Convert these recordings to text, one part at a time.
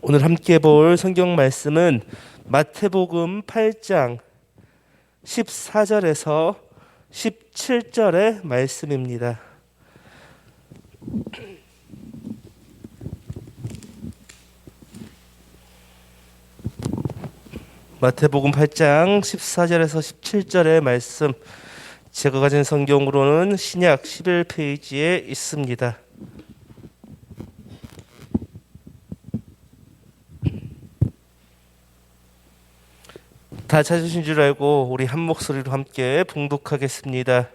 오늘 함께 볼 성경 말씀은 마태복음 8장 14절에서 17절의 말씀입니다. 마태복음 8장 14절에서 17절의 말씀, 제가 가진 성경으로는 신약 11페이지에 있습니다. 다 찾으신 줄 알고 우리 한 목소리로 함께 봉독하겠습니다.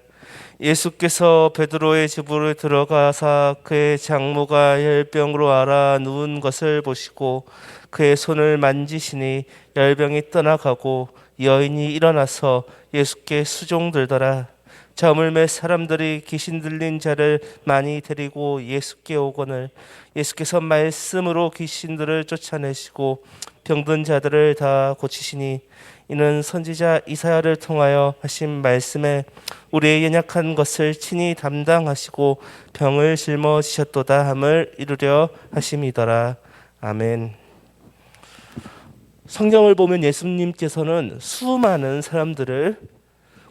예수께서 베드로의 집으로 들어가사 그의 장모가 열병으로 앓아 누운 것을 보시고 그의 손을 만지시니 열병이 떠나가고 여인이 일어나서 예수께 수종들더라. 저물 몇 사람들이 귀신 들린 자를 많이 데리고 예수께 오거늘 예수께서 말씀으로 귀신들을 쫓아내시고 병든 자들을 다 고치시니 이는 선지자 이사야를 통하여 하신 말씀에 우리의 연약한 것을 친히 담당하시고 병을 짊어지셨도다 함을 이루려 하심이더라. 아멘. 성경을 보면 예수님께서는 수많은 사람들을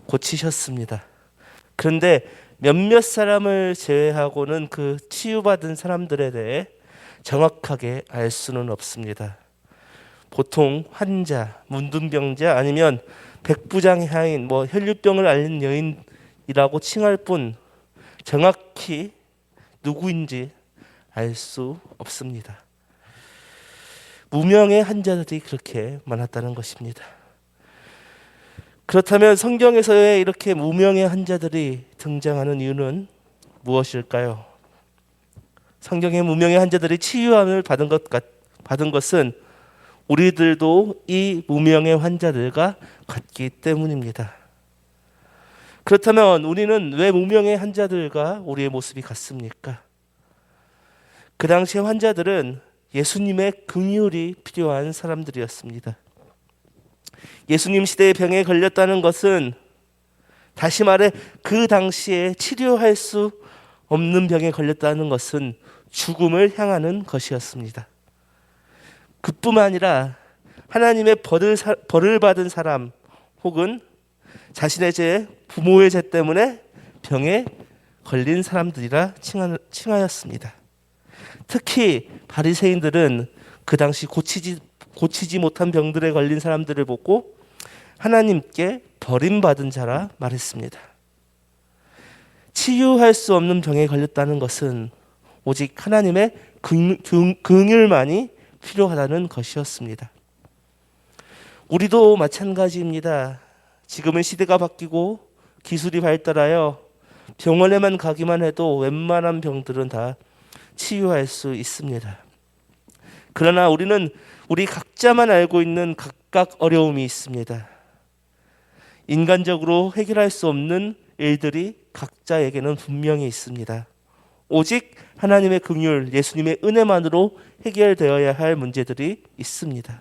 고치셨습니다. 그런데 몇몇 사람을 제외하고는 그 치유받은 사람들에 대해 정확하게 알 수는 없습니다. 보통 환자, 문둥병자 아니면 백부장의 하인, 혈류병을 앓는 여인이라고 칭할 뿐 정확히 누구인지 알 수 없습니다. 무명의 환자들이 그렇게 많았다는 것입니다. 그렇다면 성경에서 왜 이렇게 무명의 환자들이 등장하는 이유는 무엇일까요? 성경의 무명의 환자들이 치유함을 받은 것은 우리들도 이 무명의 환자들과 같기 때문입니다. 그렇다면 우리는 왜 무명의 환자들과 우리의 모습이 같습니까? 그 당시의 환자들은 예수님의 긍휼이 필요한 사람들이었습니다. 예수님 시대의 병에 걸렸다는 것은, 다시 말해 그 당시에 치료할 수 없는 병에 걸렸다는 것은 죽음을 향하는 것이었습니다. 그뿐만 아니라 하나님의 벌을 받은 사람 혹은 자신의 죄, 부모의 죄 때문에 병에 걸린 사람들이라 칭하였습니다. 특히 바리새인들은 그 당시 고치지 못한 병들에 걸린 사람들을 보고 하나님께 버림받은 자라 말했습니다. 치유할 수 없는 병에 걸렸다는 것은 오직 하나님의 긍휼만이 필요하다는 것이었습니다. 우리도 마찬가지입니다. 지금은 시대가 바뀌고 기술이 발달하여 병원에만 가기만 해도 웬만한 병들은 다 치유할 수 있습니다. 그러나 우리는 우리 각자만 알고 있는 각각 어려움이 있습니다. 인간적으로 해결할 수 없는 일들이 각자에게는 분명히 있습니다. 오직 하나님의 긍휼, 예수님의 은혜만으로 해결되어야 할 문제들이 있습니다.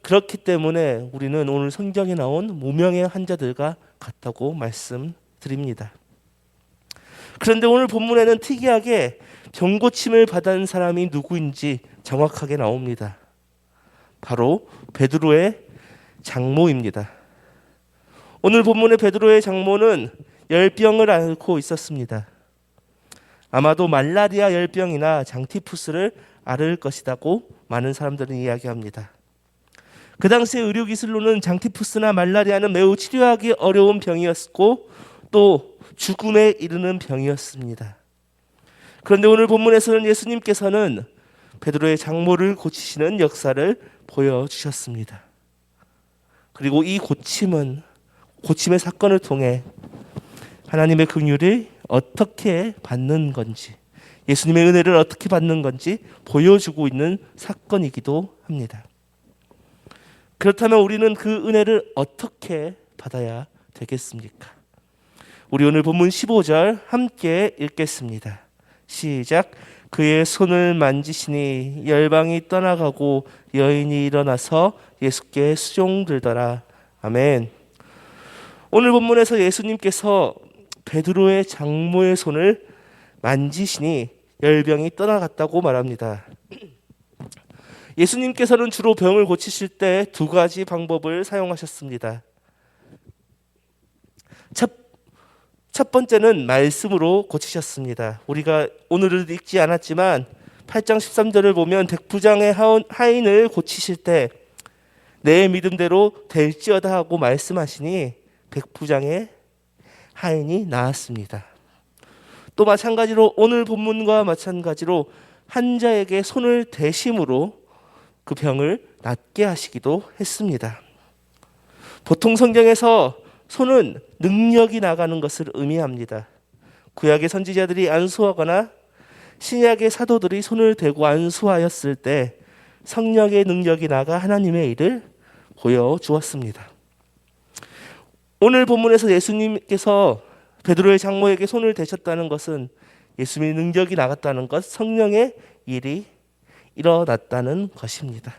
그렇기 때문에 우리는 오늘 성경에 나온 무명의 환자들과 같다고 말씀드립니다. 그런데 오늘 본문에는 특이하게 병고침을 받은 사람이 누구인지 정확하게 나옵니다. 바로 베드로의 장모입니다. 오늘 본문의 베드로의 장모는 열병을 앓고 있었습니다. 아마도 말라리아 열병이나 장티푸스를 앓을 것이라고 많은 사람들은 이야기합니다. 그 당시 의료기술로는 장티푸스나 말라리아는 매우 치료하기 어려운 병이었고 또 죽음에 이르는 병이었습니다. 그런데 오늘 본문에서는 예수님께서는 베드로의 장모를 고치시는 역사를 보여주셨습니다. 그리고 이 고침의 사건을 통해 하나님의 긍휼을 어떻게 받는 건지, 예수님의 은혜를 어떻게 받는 건지 보여주고 있는 사건이기도 합니다. 그렇다면 우리는 그 은혜를 어떻게 받아야 되겠습니까? 우리 오늘 본문 15절 함께 읽겠습니다. 시작. 그의 손을 만지시니 열방이 떠나가고 여인이 일어나서 예수께 수종들더라. 아멘. 오늘 본문에서 예수님께서 베드로의 장모의 손을 만지시니 열병이 떠나갔다고 말합니다. 예수님께서는 주로 병을 고치실 때 두 가지 방법을 사용하셨습니다. 첫 번째는 말씀으로 고치셨습니다. 우리가 오늘은 읽지 않았지만 8장 13절을 보면 백부장의 하인을 고치실 때 내 믿음대로 될지어다 하고 말씀하시니 백부장의 하인이 나았습니다. 또 마찬가지로 오늘 본문과 마찬가지로 환자에게 손을 대심으로 그 병을 낫게 하시기도 했습니다. 보통 성경에서 손은 능력이 나가는 것을 의미합니다. 구약의 선지자들이 안수하거나 신약의 사도들이 손을 대고 안수하였을 때 성령의 능력이 나가 하나님의 일을 보여주었습니다. 오늘 본문에서 예수님께서 베드로의 장모에게 손을 대셨다는 것은 예수님의 능력이 나갔다는 것, 성령의 일이 일어났다는 것입니다.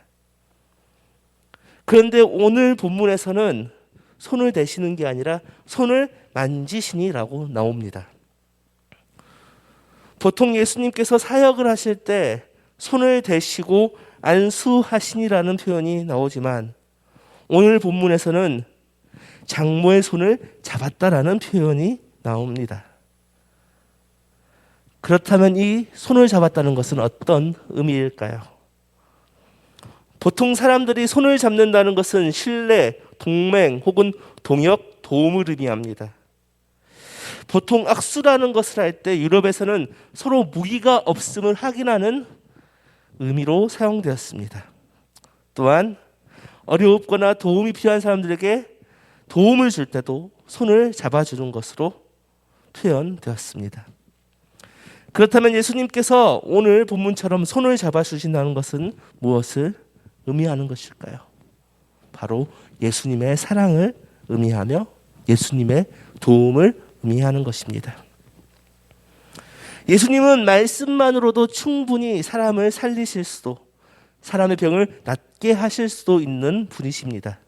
그런데 오늘 본문에서는 손을 대시는 게 아니라 손을 만지시니라고 나옵니다. 보통 예수님께서 사역을 하실 때 손을 대시고 안수하시니라는 표현이 나오지만 오늘 본문에서는 장모의 손을 잡았다라는 표현이 나옵니다. 그렇다면 이 손을 잡았다는 것은 어떤 의미일까요? 보통 사람들이 손을 잡는다는 것은 신뢰, 동맹 혹은 동역, 도움을 의미합니다. 보통 악수라는 것을 할 때 유럽에서는 서로 무기가 없음을 확인하는 의미로 사용되었습니다. 또한 어렵거나 도움이 필요한 사람들에게 도움을 줄 때도 손을 잡아주는 것으로 표현되었습니다. 그렇다면 예수님께서 오늘 본문처럼 손을 잡아주신다는 것은 무엇을 의미하는 것일까요? 바로 예수님의 사랑을 의미하며 예수님의 도움을 의미하는 것입니다. 예수님은 말씀만으로도 충분히 사람을 살리실 수도 사람의 병을 낫게 하실 수도 있는 분이십니다.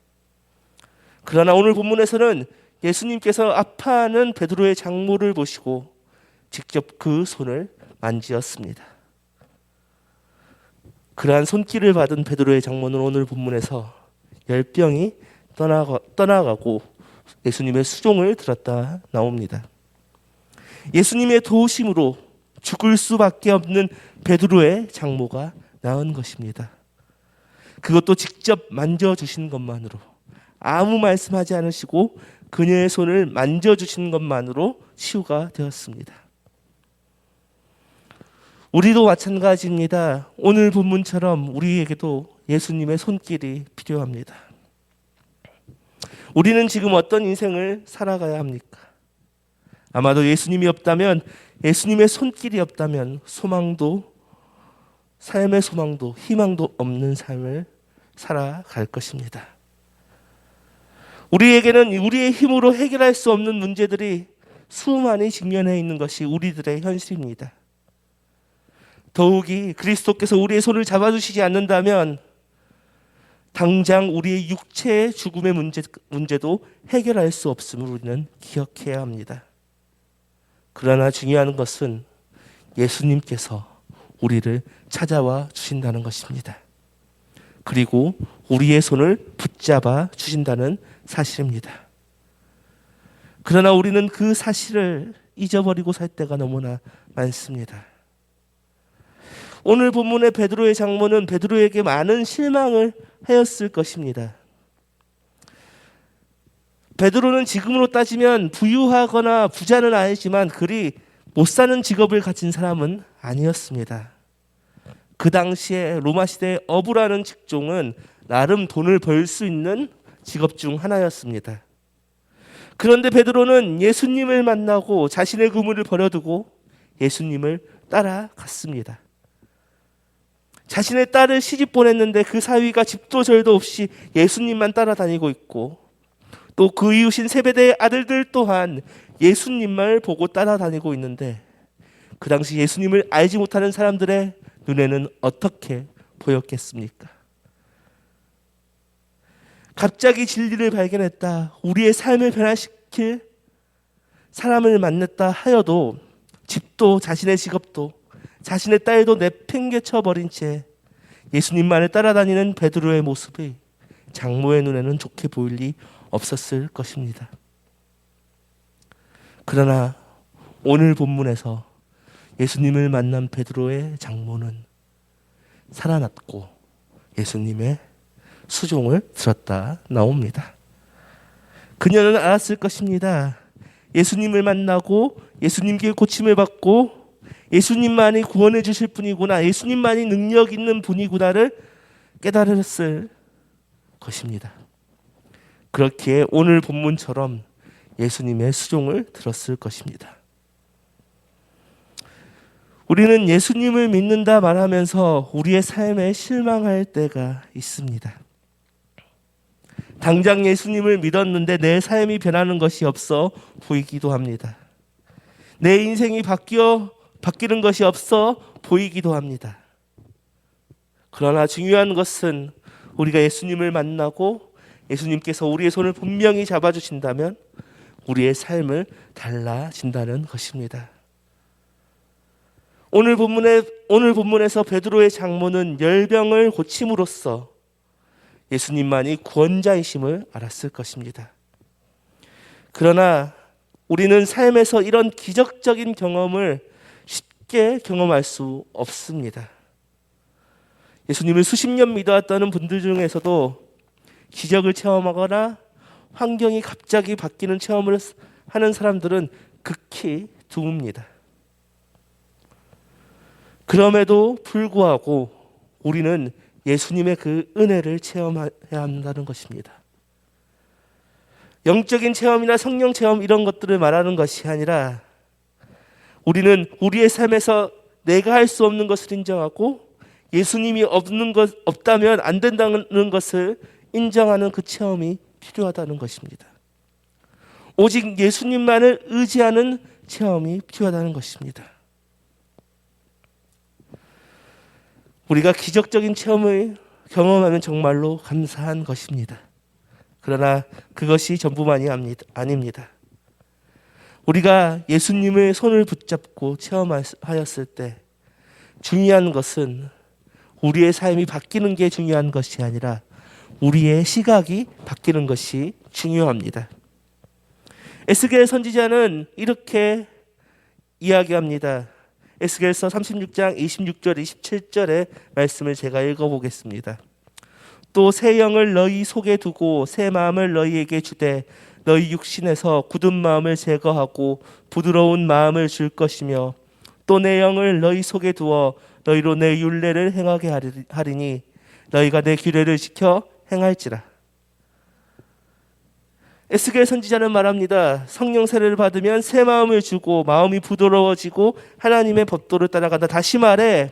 그러나 오늘 본문에서는 예수님께서 아파하는 베드로의 장모를 보시고 직접 그 손을 만지었습니다. 그러한 손길을 받은 베드로의 장모는 오늘 본문에서 열병이 떠나가고 예수님의 수종을 들었다 나옵니다. 예수님의 도우심으로 죽을 수밖에 없는 베드로의 장모가 나은 것입니다. 그것도 직접 만져주신 것만으로, 아무 말씀하지 않으시고 그녀의 손을 만져주신 것만으로 치유가 되었습니다. 우리도 마찬가지입니다. 오늘 본문처럼 우리에게도 예수님의 손길이 필요합니다. 우리는 지금 어떤 인생을 살아가야 합니까? 아마도 예수님이 없다면, 예수님의 손길이 없다면 삶의 소망도 희망도 없는 삶을 살아갈 것입니다. 우리에게는 우리의 힘으로 해결할 수 없는 문제들이 수많이 직면해 있는 것이 우리들의 현실입니다. 더욱이 그리스도께서 우리의 손을 잡아주시지 않는다면 당장 우리의 육체의 죽음의 문제도 해결할 수 없음을 우리는 기억해야 합니다. 그러나 중요한 것은 예수님께서 우리를 찾아와 주신다는 것입니다. 그리고 우리의 손을 붙잡아 주신다는 사실입니다. 그러나 우리는 그 사실을 잊어버리고 살 때가 너무나 많습니다. 오늘 본문의 베드로의 장모는 베드로에게 많은 실망을 하였을 것입니다. 베드로는 지금으로 따지면 부유하거나 부자는 아니지만 그리 못 사는 직업을 가진 사람은 아니었습니다. 그 당시에 로마 시대의 어부라는 직종은 나름 돈을 벌 수 있는 직업 중 하나였습니다. 그런데 베드로는 예수님을 만나고 자신의 그물을 버려두고 예수님을 따라갔습니다. 자신의 딸을 시집 보냈는데 그 사위가 집도 절도 없이 예수님만 따라다니고 있고 또 그 이웃인 세베대의 아들들 또한 예수님만 보고 따라다니고 있는데 그 당시 예수님을 알지 못하는 사람들의 눈에는 어떻게 보였겠습니까? 갑자기 진리를 발견했다, 우리의 삶을 변화시킬 사람을 만났다 하여도 집도 자신의 직업도 자신의 딸도 내팽개쳐 버린 채 예수님만을 따라다니는 베드로의 모습이 장모의 눈에는 좋게 보일 리 없었을 것입니다. 그러나 오늘 본문에서 예수님을 만난 베드로의 장모는 살아났고 예수님의 수종을 들었다 나옵니다. 그녀는 알았을 것입니다. 예수님을 만나고 예수님께 고침을 받고 예수님만이 구원해 주실 분이구나, 예수님만이 능력 있는 분이구나를 깨달았을 것입니다. 그렇기에 오늘 본문처럼 예수님의 수종을 들었을 것입니다. 우리는 예수님을 믿는다 말하면서 우리의 삶에 실망할 때가 있습니다. 당장 예수님을 믿었는데 내 삶이 변하는 것이 없어 보이기도 합니다. 내 인생이 바뀌는 것이 없어 보이기도 합니다. 그러나 중요한 것은 우리가 예수님을 만나고 예수님께서 우리의 손을 분명히 잡아주신다면 우리의 삶을 달라진다는 것입니다. 오늘 본문에서 베드로의 장모는 열병을 고침으로써 예수님만이 구원자이심을 알았을 것입니다. 그러나 우리는 삶에서 이런 기적적인 경험을 쉽게 경험할 수 없습니다. 예수님을 수십 년 믿어왔다는 분들 중에서도 기적을 체험하거나 환경이 갑자기 바뀌는 체험을 하는 사람들은 극히 드뭅니다. 그럼에도 불구하고 우리는 예수님의 그 은혜를 체험해야 한다는 것입니다. 영적인 체험이나 성령 체험 이런 것들을 말하는 것이 아니라 우리는 우리의 삶에서 내가 할 수 없는 것을 인정하고 예수님이 없다면 안 된다는 것을 인정하는 그 체험이 필요하다는 것입니다. 오직 예수님만을 의지하는 체험이 필요하다는 것입니다. 우리가 기적적인 체험을 경험하면 정말로 감사한 것입니다. 그러나 그것이 전부만이 아닙니다. 우리가 예수님의 손을 붙잡고 체험하였을 때 중요한 것은 우리의 삶이 바뀌는 게 중요한 것이 아니라 우리의 시각이 바뀌는 것이 중요합니다. 에스겔 선지자는 이렇게 이야기합니다. 에스겔서 36장 26절 27절의 말씀을 제가 읽어보겠습니다. 또 새 영을 너희 속에 두고 새 마음을 너희에게 주되 너희 육신에서 굳은 마음을 제거하고 부드러운 마음을 줄 것이며 또 내 영을 너희 속에 두어 너희로 내 율례를 행하게 하리니 너희가 내 규례를 지켜 행할지라. 에스겔 선지자는 말합니다. 성령 세례를 받으면 새 마음을 주고 마음이 부드러워지고 하나님의 법도를 따라간다. 다시 말해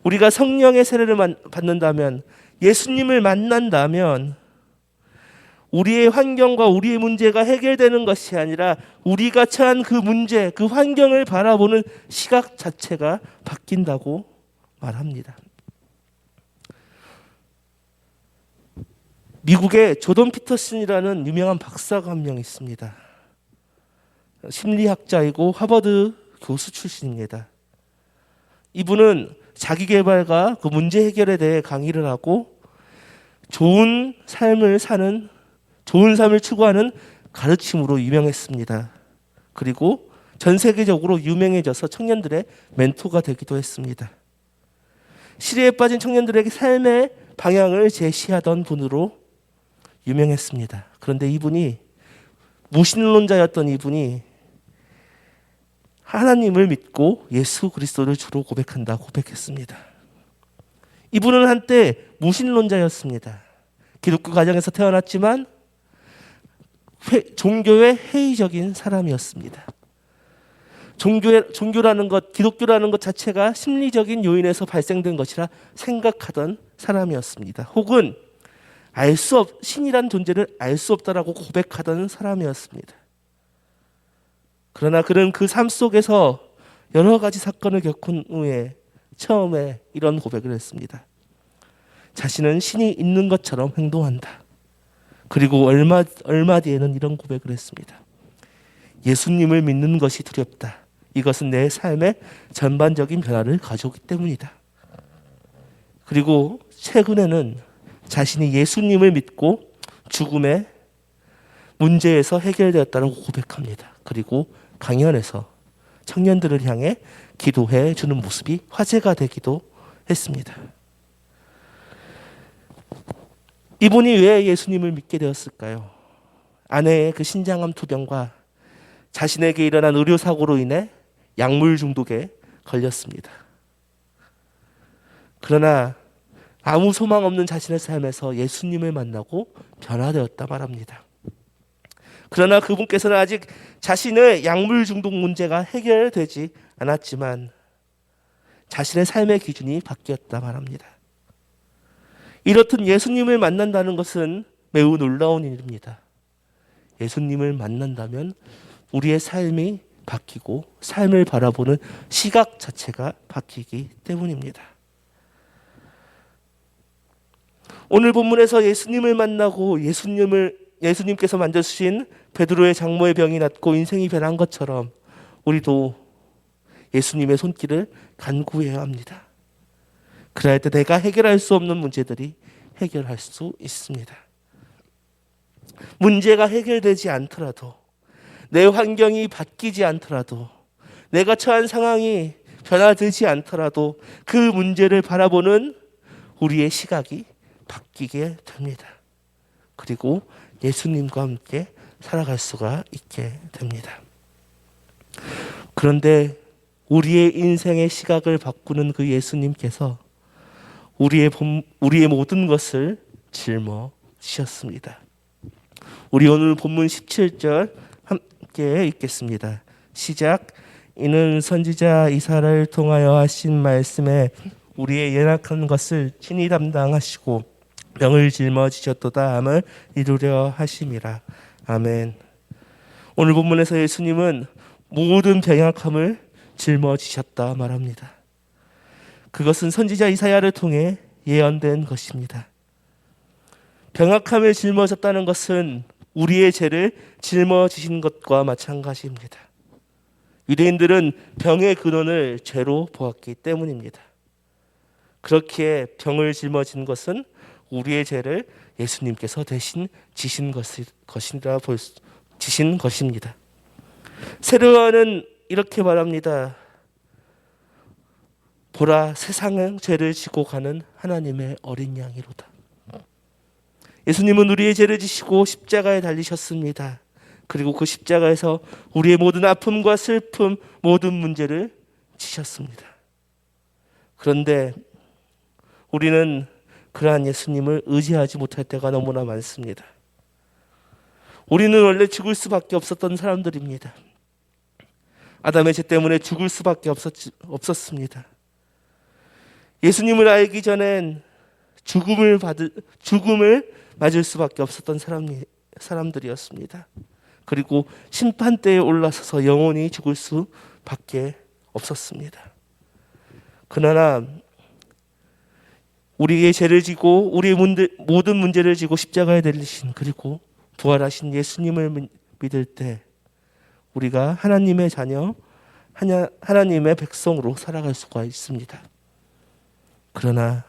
우리가 성령의 세례를 받는다면, 예수님을 만난다면 우리의 환경과 우리의 문제가 해결되는 것이 아니라 우리가 처한 그 문제, 그 환경을 바라보는 시각 자체가 바뀐다고 말합니다. 미국의 조던 피터슨이라는 유명한 박사가 한 명 있습니다. 심리학자이고 하버드 교수 출신입니다. 이분은 자기계발과 그 문제 해결에 대해 강의를 하고 좋은 삶을 추구하는 가르침으로 유명했습니다. 그리고 전 세계적으로 유명해져서 청년들의 멘토가 되기도 했습니다. 시리에 빠진 청년들에게 삶의 방향을 제시하던 분으로 유명했습니다. 그런데 이분이 무신론자였던 이분이 하나님을 믿고 예수 그리스도를 주로 고백했습니다. 이분은 한때 무신론자였습니다. 기독교 가정에서 태어났지만 종교의 회의적인 사람이었습니다. 종교라는 것, 기독교라는 것 자체가 심리적인 요인에서 발생된 것이라 생각하던 사람이었습니다. 혹은 신이란 존재를 알 수 없다라고 고백하던 사람이었습니다. 그러나 그는 그 삶 속에서 여러 가지 사건을 겪은 후에 처음에 이런 고백을 했습니다. 자신은 신이 있는 것처럼 행동한다. 그리고 얼마 뒤에는 이런 고백을 했습니다. 예수님을 믿는 것이 두렵다. 이것은 내 삶의 전반적인 변화를 가져오기 때문이다. 그리고 최근에는 자신이 예수님을 믿고 죽음의 문제에서 해결되었다고 고백합니다. 그리고 강연에서 청년들을 향해 기도해 주는 모습이 화제가 되기도 했습니다. 이분이 왜 예수님을 믿게 되었을까요? 아내의 그 신장암 투병과 자신에게 일어난 의료사고로 인해 약물 중독에 걸렸습니다. 그러나 아무 소망 없는 자신의 삶에서 예수님을 만나고 변화되었다 말합니다. 그러나 그분께서는 아직 자신의 약물 중독 문제가 해결되지 않았지만 자신의 삶의 기준이 바뀌었다 말합니다. 이렇듯 예수님을 만난다는 것은 매우 놀라운 일입니다. 예수님을 만난다면 우리의 삶이 바뀌고 삶을 바라보는 시각 자체가 바뀌기 때문입니다. 오늘 본문에서 예수님을 만나고 예수님께서 만져주신 베드로의 장모의 병이 낫고 인생이 변한 것처럼 우리도 예수님의 손길을 간구해야 합니다. 그럴 때 내가 해결할 수 없는 문제들이 해결할 수 있습니다. 문제가 해결되지 않더라도, 내 환경이 바뀌지 않더라도, 내가 처한 상황이 변화되지 않더라도 그 문제를 바라보는 우리의 시각이 바뀌게 됩니다. 그리고 예수님과 함께 살아갈 수가 있게 됩니다. 그런데 우리의 인생의 시각을 바꾸는 그 예수님께서 우리의 모든 것을 짊어지셨습니다. 우리 오늘 본문 17절 함께 읽겠습니다. 시작. 이는 선지자 이사야를 통하여 하신 말씀에 우리의 연약한 것을 친히 담당하시고 병을 짊어지셨도다 함을 이루려 하심이라. 아멘. 오늘 본문에서 예수님은 모든 병약함을 짊어지셨다 말합니다. 그것은 선지자 이사야를 통해 예언된 것입니다. 병약함을 짊어졌다는 것은 우리의 죄를 짊어지신 것과 마찬가지입니다. 유대인들은 병의 근원을 죄로 보았기 때문입니다. 그렇기에 병을 짊어진 것은 우리의 죄를 예수님께서 대신 지신 것입니다. 세례요한은 이렇게 말합니다. 보라, 세상의 죄를 지고 가는 하나님의 어린 양이로다. 예수님은 우리의 죄를 지시고 십자가에 달리셨습니다. 그리고 그 십자가에서 우리의 모든 아픔과 슬픔, 모든 문제를 지셨습니다. 그런데 우리는 그러한 예수님을 의지하지 못할 때가 너무나 많습니다. 우리는 원래 죽을 수밖에 없었던 사람들입니다. 아담의 죄 때문에 죽을 수밖에 없었습니다. 예수님을 알기 전엔 죽음을 맞을 수밖에 없었던 사람들이었습니다. 그리고 심판대에 올라서서 영원히 죽을 수밖에 없었습니다. 그러나 우리의 죄를 지고 우리의 모든 문제를 지고 십자가에 달리신 그리고 부활하신 예수님을 믿을 때 우리가 하나님의 자녀, 하나님의 백성으로 살아갈 수가 있습니다. 그러나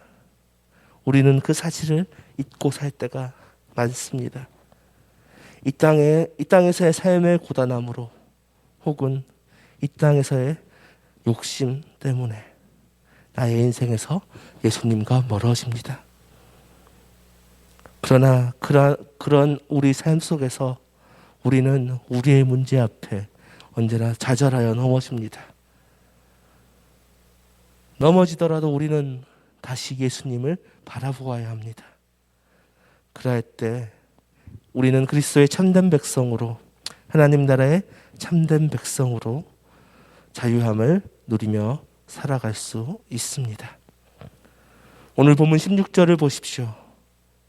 우리는 그 사실을 잊고 살 때가 많습니다. 이 땅에서의 삶의 고단함으로 혹은 이 땅에서의 욕심 때문에 나의 인생에서 예수님과 멀어집니다. 그러나 그런 우리 삶 속에서 우리는 우리의 문제 앞에 언제나 좌절하여 넘어집니다. 넘어지더라도 우리는 다시 예수님을 바라보아야 합니다. 그럴 때 우리는 그리스도의 참된 백성으로, 하나님 나라의 참된 백성으로 자유함을 누리며 살아갈 수 있습니다. 오늘 본문 16절을 보십시오.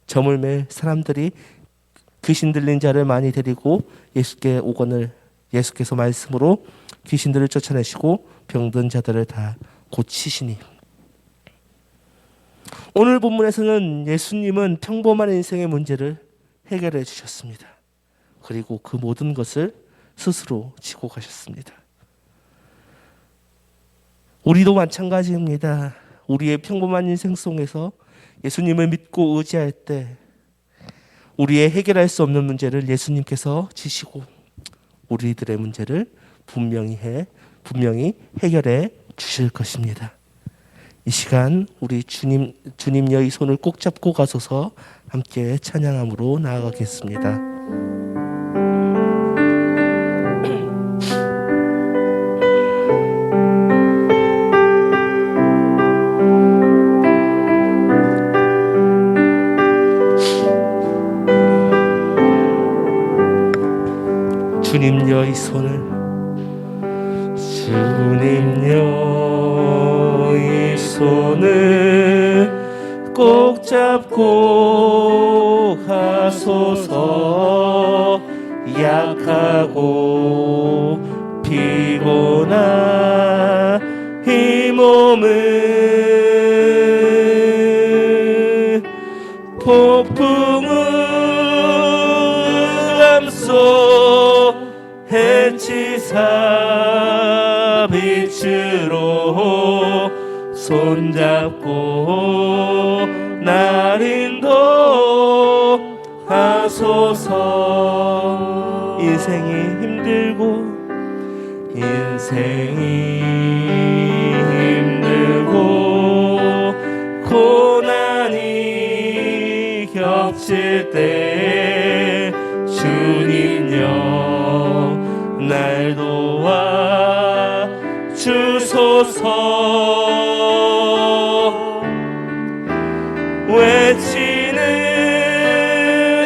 점을 매 사람들이 귀신 들린 자를 많이 데리고 예수께 오거늘 예수께서 말씀으로 귀신들을 쫓아내시고 병든 자들을 다 고치시니. 오늘 본문에서는 예수님은 평범한 인생의 문제를 해결해 주셨습니다. 그리고 그 모든 것을 스스로 지고 가셨습니다. 우리도 마찬가지입니다. 우리의 평범한 인생 속에서 예수님을 믿고 의지할 때 우리의 해결할 수 없는 문제를 예수님께서 지시고 우리들의 문제를 분명히 해결해 주실 것입니다. 이 시간 우리 주님여 이 손을 꼭 잡고 가소서 함께 찬양함으로 나아가겠습니다. 주님여 이 손을 주님여 이 손을 꼭 잡고 가소서. 약하고 피곤한 이 몸을 폭풍을 감소 해치사 빛으로 손잡고 날 인도하소서. 인생이 힘들고 고난이 겹칠 때 주님여 날 도와 주소서. 외치는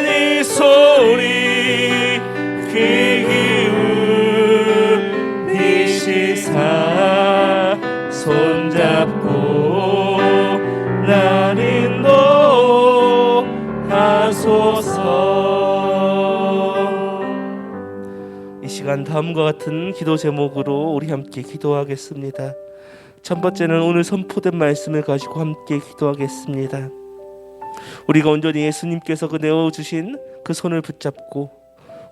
이 소리 귀 기울이시사 손잡고 날 인도하소서. 이 시간 다음과 같은 기도 제목으로 우리 함께 기도하겠습니다. 첫 번째는 오늘 선포된 말씀을 가지고 함께 기도하겠습니다. 우리가 온전히 예수님께서 내어주신 그 손을 붙잡고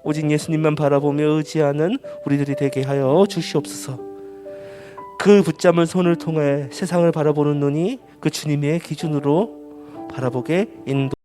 오직 예수님만 바라보며 의지하는 우리들이 되게 하여 주시옵소서. 그 붙잡은 손을 통해 세상을 바라보는 눈이 그 주님의 기준으로 바라보게 인도